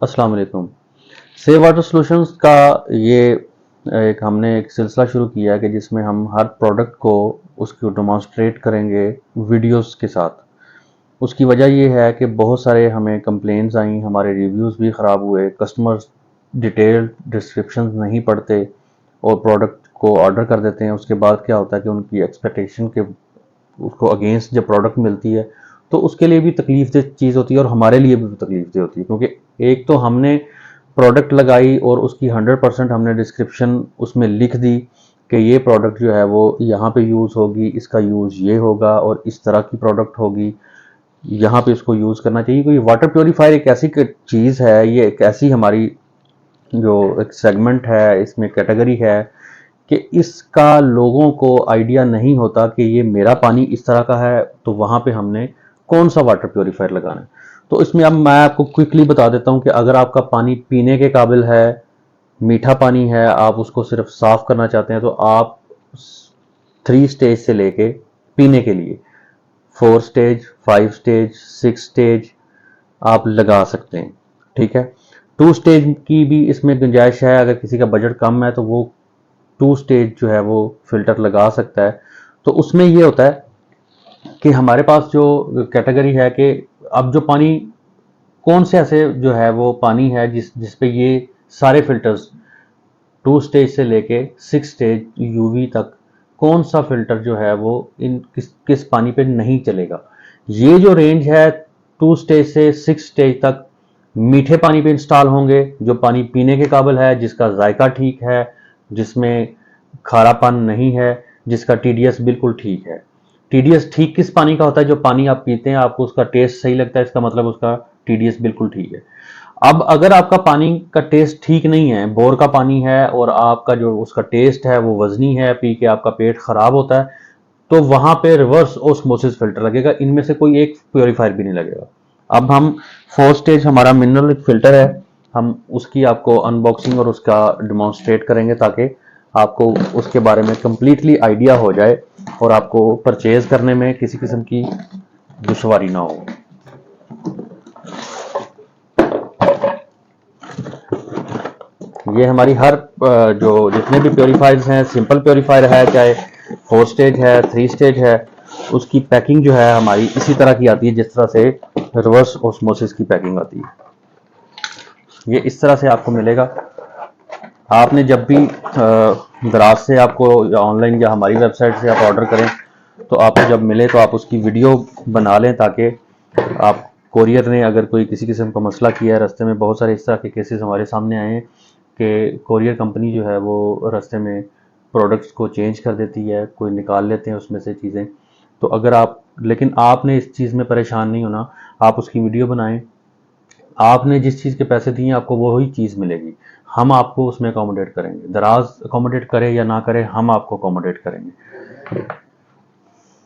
अस्सलाम वालेकुम। Save water solutions का ये हमने एक सिलसिला शुरू किया है कि जिसमें हम हर प्रोडक्ट को उसको डेमोंस्ट्रेट करेंगे वीडियोस के साथ। उसकी वजह ये है कि बहुत सारे हमें कंप्लेंट्स आई, हमारे रिव्यूज़ भी ख़राब हुए, कस्टमर्स डिटेल डिस्क्रिप्शन नहीं पढ़ते और प्रोडक्ट को ऑर्डर कर देते हैं। उसके बाद क्या होता है कि उनकी एक्सपेक्टेशन के उसको अगेंस्ट जब प्रोडक्ट मिलती है तो उसके लिए भी तकलीफ दह चीज़ होती है और हमारे लिए भी तकलीफ दह होती है, क्योंकि एक तो हमने प्रोडक्ट लगाई और उसकी 100% हमने डिस्क्रिप्शन उसमें लिख दी कि ये प्रोडक्ट जो है वो यहाँ पे यूज़ होगी, इसका यूज़ ये होगा और इस तरह की प्रोडक्ट होगी, यहाँ पे इसको यूज़ करना चाहिए। क्योंकि वाटर प्योरीफायर एक ऐसी चीज़ है, ये एक ऐसी हमारी जो एक सेगमेंट है, इसमें कैटेगरी है कि इसका लोगों को आइडिया नहीं होता कि ये मेरा पानी इस तरह का है, तो वहाँ पे हमने कौन सा वाटर प्योरीफायर लगाना है। तो इसमें अब मैं आपको क्विकली बता देता हूँ कि अगर आपका पानी पीने के काबिल है, मीठा पानी है, आप उसको सिर्फ साफ करना चाहते हैं, तो आप 3 स्टेज से लेके पीने के लिए 4 स्टेज, 5 स्टेज, 6 स्टेज आप लगा सकते हैं। ठीक है, 2 स्टेज की भी इसमें गुंजाइश है। अगर किसी का बजट कम है तो वो 2 स्टेज जो है वो फिल्टर लगा सकता है। तो उसमें ये होता है कि हमारे पास जो कैटेगरी है कि अब जो पानी कौन से ऐसे जो है वो पानी है जिस पे ये सारे फिल्टर्स 2 स्टेज से लेके 6 स्टेज यूवी तक कौन सा फिल्टर जो है वो इन किस किस पानी पे नहीं चलेगा। ये जो रेंज है 2 स्टेज से 6 स्टेज तक मीठे पानी पे इंस्टॉल होंगे, जो पानी पीने के काबिल है, जिसका जायका ठीक है, जिसमें खारापन नहीं है, जिसका टीडीएस बिल्कुल ठीक है। टीडीएस ठीक किस पानी का होता है? जो पानी आप पीते हैं आपको उसका टेस्ट सही लगता है, इसका मतलब उसका टीडीएस बिल्कुल ठीक है। अब अगर आपका पानी का टेस्ट ठीक नहीं है, बोर का पानी है और आपका जो उसका टेस्ट है वो वजनी है, पी के आपका पेट खराब होता है, तो वहां पे रिवर्स ओस्मोसिस फिल्टर लगेगा। इनमें से कोई एक प्योरीफायर भी नहीं लगेगा। अब हम 4 स्टेज हमारा मिनरल फिल्टर है, हम उसकी आपको अनबॉक्सिंग और उसका डिमॉन्स्ट्रेट करेंगे ताकि आपको उसके बारे में कंप्लीटली आइडिया हो जाए और आपको परचेज करने में किसी किस्म की दुश्वारी ना हो। ये हमारी हर जो जितने भी प्योरीफायर्स हैं, सिंपल प्योरीफायर है चाहे 4 स्टेज है, 3 स्टेज है, उसकी पैकिंग जो है हमारी इसी तरह की आती है जिस तरह से रिवर्स ऑस्मोसिस की पैकिंग आती है। ये इस तरह से आपको मिलेगा। आपने जब भी दराज से आपको या ऑनलाइन या हमारी वेबसाइट से आप ऑर्डर करें तो आपको जब मिले तो आप उसकी वीडियो बना लें ताकि आप कोरियर ने अगर कोई किसी किस्म का मसला किया है रास्ते में, बहुत सारे इस तरह के केसेस हमारे सामने आए हैं कि कोरियर कंपनी जो है वो रास्ते में प्रोडक्ट्स को चेंज कर देती है, कोई निकाल लेते हैं उसमें से चीज़ें। तो अगर आप, लेकिन आपने इस चीज़ में परेशान नहीं होना, आप उसकी वीडियो बनाएं। आपने जिस चीज़ के पैसे दिए आपको वही चीज़ मिलेगी, हम आपको उसमें अकोमोडेट करेंगे। दराज अकोमोडेट करे या ना करे, हम आपको अकोमोडेट करेंगे।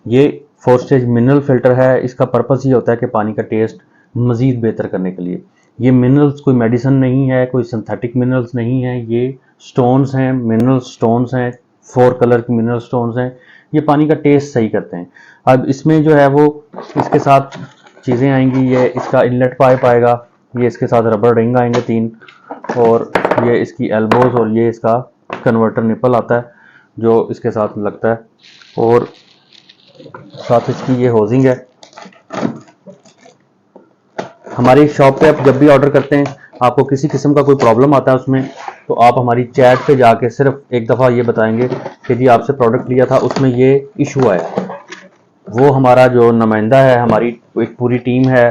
ये 4 स्टेज मिनरल फिल्टर है। इसका पर्पस ये होता है कि पानी का टेस्ट मज़ीद बेहतर करने के लिए। ये मिनरल्स कोई मेडिसिन नहीं है, कोई सिंथेटिक मिनरल्स नहीं है, ये स्टोन्स हैं, मिनरल स्टोन्स हैं, 4 कलर की मिनरल स्टोन्स हैं। ये पानी का टेस्ट सही करते हैं। अब इसमें जो है वो इसके साथ चीज़ें आएंगी, ये इसका इनलेट पाइप आएगा, ये इसके साथ रबर रिंग आएंगे 3, और ये इसकी एल्बोज और ये इसका कन्वर्टर निपल आता है जो इसके साथ लगता है, और साथ इसकी ये होजिंग है। हमारी शॉप पे आप जब भी ऑर्डर करते हैं, आपको किसी किस्म का कोई प्रॉब्लम आता है उसमें, तो आप हमारी चैट पे जाके सिर्फ एक दफ़ा ये बताएंगे कि जी आपसे प्रोडक्ट लिया था, उसमें ये इशू आया। वो हमारा जो नुमाइंदा है, हमारी एक पूरी टीम है,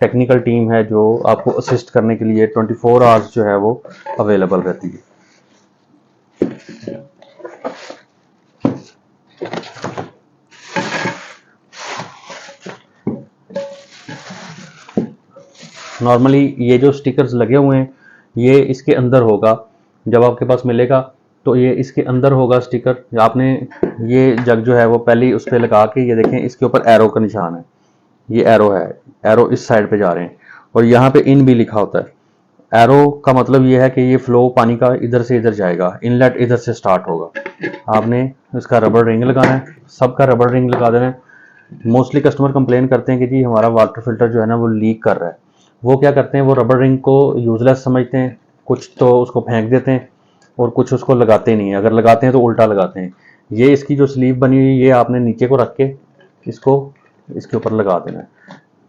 टेक्निकल टीम है जो आपको असिस्ट करने के लिए 24 आवर्स जो है वो अवेलेबल रहती है। नॉर्मली ये जो स्टिकर्स लगे हुए हैं ये इसके अंदर होगा, जब आपके पास मिलेगा तो ये इसके अंदर होगा स्टिकर। आपने ये जग जो है वो पहले ही उस पर लगा के, ये देखें इसके ऊपर एरो का निशान है, ये एरो है, एरो इस साइड पे जा रहे हैं और यहाँ पे इन भी लिखा होता है। एरो का मतलब ये है कि ये फ्लो पानी का इधर से इधर जाएगा, इनलेट इधर से स्टार्ट होगा। आपने इसका रबर रिंग लगाना है, सबका रबर रिंग लगा देना है। मोस्टली कस्टमर कंप्लेन करते हैं कि जी हमारा वाटर फिल्टर जो है ना वो लीक कर रहा है, वो क्या करते हैं, वो रबर रिंग को यूजलेस समझते हैं, कुछ तो उसको फेंक देते हैं और कुछ उसको लगाते नहीं है, अगर लगाते हैं तो उल्टा लगाते हैं। ये इसकी जो स्लीव बनी हुई ये आपने नीचे को रख के इसको इसके ऊपर लगा देना है।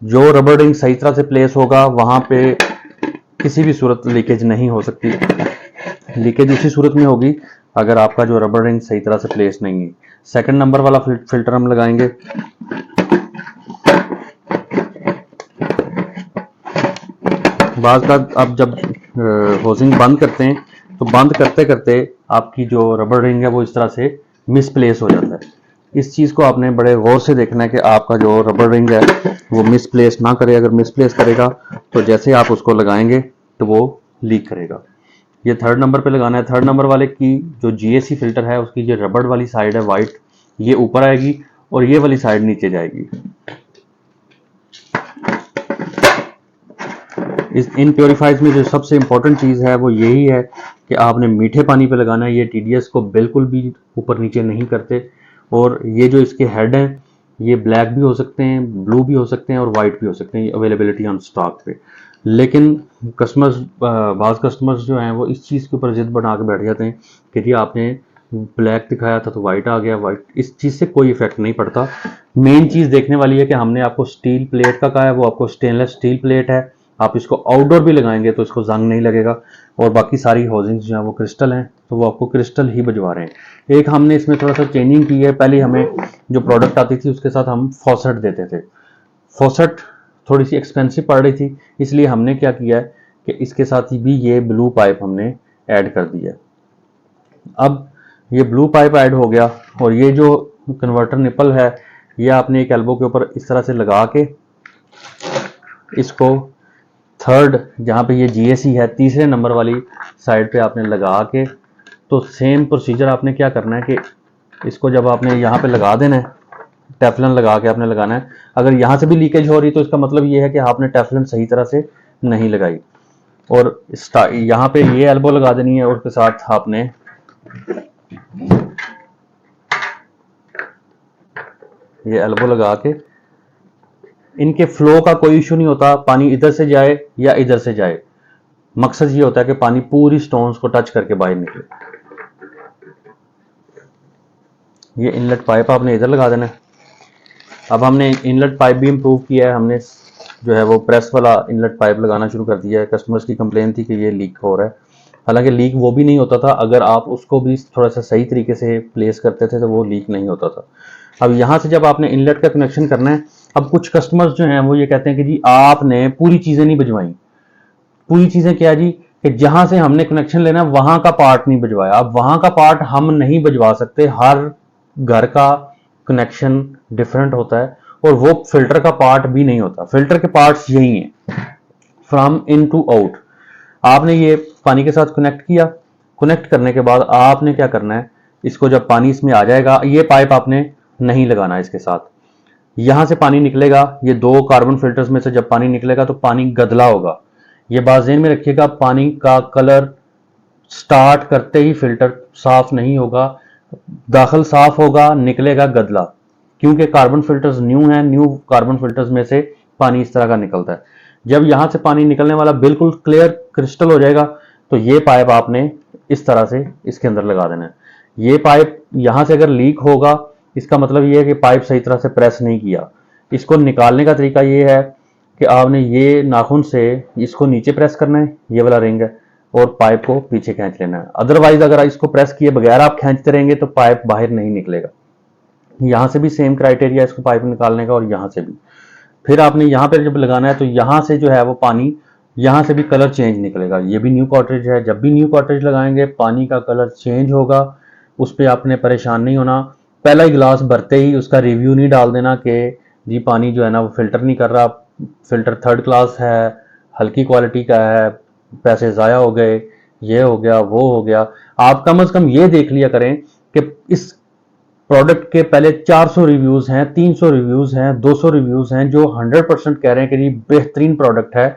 जो रबर रिंग सही तरह से प्लेस होगा वहां पे किसी भी सूरत लीकेज नहीं हो सकती। लीकेज उसी सूरत में होगी अगर आपका जो रबर रिंग सही तरह से प्लेस नहीं है। सेकंड नंबर वाला फिल्टर हम लगाएंगे। बाज़ का अब जब होजिंग बंद करते हैं तो बंद करते करते आपकी जो रबर रिंग है वो इस तरह से मिसप्लेस हो जाता है। इस चीज़ को आपने बड़े गौर से देखना है कि आपका जो रबर रिंग है वो मिसप्लेस ना करे। अगर मिसप्लेस करेगा तो जैसे आप उसको लगाएंगे तो वो लीक करेगा। ये थर्ड नंबर पे लगाना है। थर्ड नंबर वाले की जो जीएसी फिल्टर है उसकी जो रबड़ वाली साइड है वाइट, ये ऊपर आएगी और ये वाली साइड नीचे जाएगी। इस इन प्योरीफाइज में जो सबसे इंपॉर्टेंट चीज़ है वो यही है कि आपने मीठे पानी पे लगाना है। ये टीडीएस को बिल्कुल भी ऊपर नीचे नहीं करते। और ये जो इसके हेड हैं ये ब्लैक भी हो सकते हैं, ब्लू भी हो सकते हैं और वाइट भी हो सकते हैं, अवेलेबिलिटी ऑन स्टॉक पे। लेकिन कस्टमर्स, बाज़ कस्टमर्स जो हैं वो इस चीज़ के ऊपर जिद बना के बैठ जाते हैं कि जी आपने ब्लैक दिखाया था तो वाइट आ गया। वाइट, इस चीज़ से कोई इफेक्ट नहीं पड़ता। मेन चीज़ देखने वाली है कि हमने आपको स्टील प्लेट का कहा है, वो आपको स्टेनलेस स्टील प्लेट है। आप इसको आउटडोर भी लगाएंगे तो इसको जंग नहीं लगेगा। और बाकी सारी हाउसिंग्स जो है वो क्रिस्टल हैं तो वो आपको क्रिस्टल ही बजवा रहे हैं। एक हमने इसमें थोड़ा सा चेंजिंग की है। पहले हमें जो प्रोडक्ट आती थी उसके साथ हम फॉसेट देते थे। फॉसेट थोड़ी सी एक्सपेंसिव पड़ रही थी, इसलिए हमने क्या किया है कि इसके साथ ही भी ये ब्लू पाइप हमने ऐड कर दिया। अब ये ब्लू पाइप ऐड हो गया और ये जो कन्वर्टर निपल है ये आपने एक एल्बो के ऊपर इस तरह से लगा के इसको थर्ड, जहाँ पे ये जीएसी है, तीसरे नंबर वाली साइड पे आपने लगा के, तो सेम प्रोसीजर आपने क्या करना है कि इसको जब आपने यहाँ पे लगा देना है, टेफलन लगा के आपने लगाना है। अगर यहाँ से भी लीकेज हो रही तो इसका मतलब ये है कि आपने टेफलन सही तरह से नहीं लगाई। और यहाँ पे ये एल्बो लगा देनी है और उसके साथ आपने ये एल्बो लगा के, इनके फ्लो का कोई इशू नहीं होता, पानी इधर से जाए या इधर से जाए। मकसद ये होता है कि पानी पूरी स्टोन्स को टच करके बाहर निकले। ये इनलेट पाइप आपने इधर लगा देना है। अब हमने इनलेट पाइप भी इम्प्रूव किया है। हमने जो है वो प्रेस वाला इनलेट पाइप लगाना शुरू कर दिया है। कस्टमर्स की कंप्लेन थी कि ये लीक हो रहा है, हालांकि लीक वो भी नहीं होता था। अगर आप उसको भी थोड़ा सा सही तरीके से प्लेस करते थे तो वो लीक नहीं होता था। अब यहाँ से जब आपने इनलेट का कनेक्शन करना है, अब कुछ कस्टमर्स जो हैं वो ये कहते हैं कि जी आपने पूरी चीज़ें नहीं भिजवाई। पूरी चीज़ें क्या जी, कि जहाँ से हमने कनेक्शन लेना वहाँ का पार्ट नहीं भिजवाया। अब वहाँ का पार्ट हम नहीं भिजवा सकते। हर घर का कनेक्शन डिफरेंट होता है और वो फिल्टर का पार्ट भी नहीं होता। फिल्टर के पार्ट्स यही हैं, फ्रॉम इन टू आउट। आपने ये पानी के साथ कनेक्ट किया। कनेक्ट करने के बाद आपने क्या करना है, इसको जब पानी इसमें आ जाएगा, ये पाइप आपने नहीं लगाना है इसके साथ। यहां से पानी निकलेगा, ये दो कार्बन फिल्टर्स में से जब पानी निकलेगा तो पानी गदला होगा। ये बात ज़हन में रखिएगा, पानी का कलर स्टार्ट करते ही फिल्टर साफ नहीं होगा। दाखिल साफ होगा, निकलेगा गदला, क्योंकि कार्बन फिल्टर्स न्यू हैं। न्यू कार्बन फिल्टर्स में से पानी इस तरह का निकलता है। जब यहां से पानी निकलने वाला बिल्कुल क्लियर क्रिस्टल हो जाएगा तो ये पाइप आपने इस तरह से इसके अंदर लगा देना है। ये पाइप यहां से अगर लीक होगा इसका मतलब ये है कि पाइप सही तरह से प्रेस नहीं किया। इसको निकालने का तरीका ये है कि आपने ये नाखून से इसको नीचे प्रेस करना है, ये वाला रिंग है, और पाइप को पीछे खींच लेना है। अदरवाइज अगर इसको प्रेस किए बगैर आप खींचते रहेंगे तो पाइप बाहर नहीं निकलेगा। यहां से भी सेम क्राइटेरिया इसको पाइप निकालने का और यहां से भी। फिर आपने यहाँ पर जब लगाना है तो यहाँ से जो है वो पानी, यहाँ से भी कलर चेंज निकलेगा। ये भी न्यू कॉटरेज है। जब भी न्यू कॉटरेज लगाएंगे पानी का कलर चेंज होगा, उस पर आपने परेशान नहीं होना। पहला ही गिलास भरते ही उसका रिव्यू नहीं डाल देना कि जी पानी जो है ना वो फिल्टर नहीं कर रहा, फिल्टर थर्ड क्लास है, हल्की क्वालिटी का है, पैसे ज़ाया हो गए, ये हो गया, वो हो गया। आप कम से कम ये देख लिया करें कि इस प्रोडक्ट के पहले 400 रिव्यूज़ हैं, 300 रिव्यूज़ हैं, 200 रिव्यूज़ हैं जो 100% कह रहे हैं कि जी बेहतरीन प्रोडक्ट है।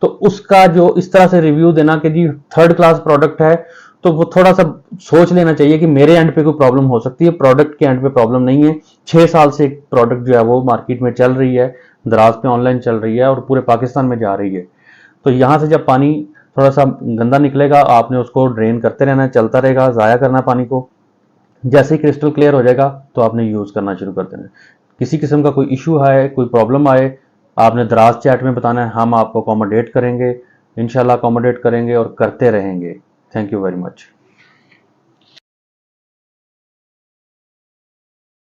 तो उसका जो इस तरह से रिव्यू देना कि जी थर्ड क्लास प्रोडक्ट है, तो वो थोड़ा सा सोच लेना चाहिए कि मेरे एंड पे कोई प्रॉब्लम हो सकती है, प्रोडक्ट के एंड पे प्रॉब्लम नहीं है। 6 साल से एक प्रोडक्ट जो है वो मार्केट में चल रही है, दराज पे ऑनलाइन चल रही है और पूरे पाकिस्तान में जा रही है। तो यहाँ से जब पानी थोड़ा सा गंदा निकलेगा, आपने उसको ड्रेन करते रहना है, चलता रहेगा, ज़ाया करना पानी को। जैसे ही क्रिस्टल क्लियर हो जाएगा तो आपने यूज़ करना शुरू कर देना है। किसी किस्म का कोई इशू आए, कोई प्रॉब्लम आए, आपने दराज चैट में बताना है, हम आपको अकोमोडेट करेंगे, इंशाल्लाह अकोमोडेट करेंगे और करते रहेंगे। Thank you very much.